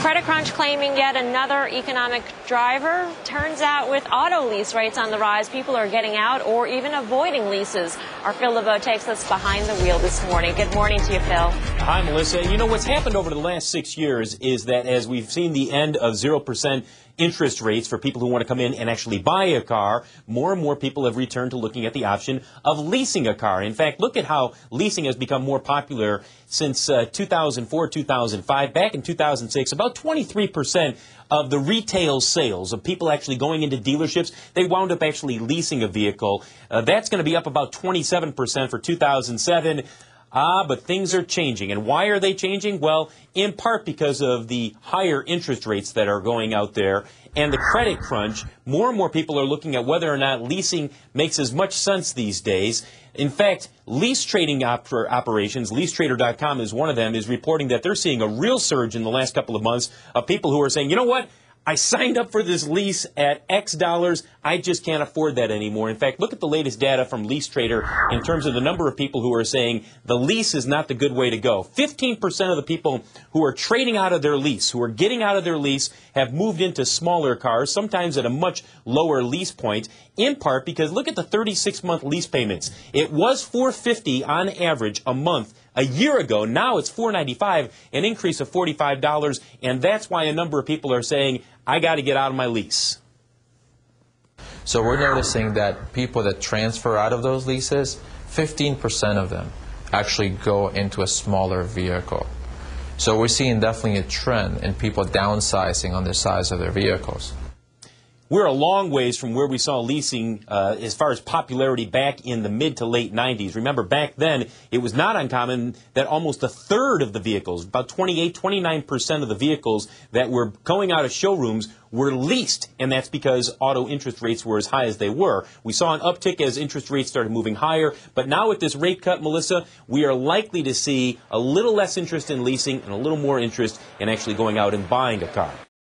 Credit crunch claiming yet another economic driver. Turns out with auto lease rates on the rise, people are getting out or even avoiding leases. Our Phil LeBeau takes us behind the wheel this morning. Good morning to you, Phil. Hi, Melissa. You know, what's happened over the last 6 years is that as we've seen the end of 0% interest rates for people who want to come in and actually buy a car, more and more people have returned to looking at the option of leasing a car. In fact, look at how leasing has become more popular since 2004, 2005. Back in 2006, about 23% of the retail sales of people actually going into dealerships, they wound up actually leasing a vehicle. That's going to be up about 27% for 2007. But things are changing. And why are they changing? Well, in part because of the higher interest rates that are going out there and the credit crunch. More and more people are looking at whether or not leasing makes as much sense these days. In fact, lease trading operations, LeaseTrader.com is one of them, is reporting that they're seeing a real surge in the last couple of months of people who are saying, you know what? I signed up for this lease at X dollars. I just can't afford that anymore. In fact, look at the latest data from Lease Trader in terms of the number of people who are saying the lease is not the good way to go. 15% of the people who are trading out of their lease, who are getting out of their lease, have moved into smaller cars, sometimes at a much lower lease point, in part because look at the 36-month lease payments. It was $450 on average a month a year ago. Now it's $495, an increase of $45, and that's why a number of people are saying, I got to get out of my lease. So we're noticing that people that transfer out of those leases, 15% of them actually go into a smaller vehicle. So we're seeing definitely a trend in people downsizing on the size of their vehicles. We're a long ways from where we saw leasing as far as popularity back in the mid to late 90s. Remember, back then, it was not uncommon that almost a third of the vehicles, about 29% of the vehicles that were going out of showrooms were leased, and that's because auto interest rates were as high as they were. We saw an uptick as interest rates started moving higher, but now with this rate cut, Melissa, we are likely to see a little less interest in leasing and a little more interest in actually going out and buying a car.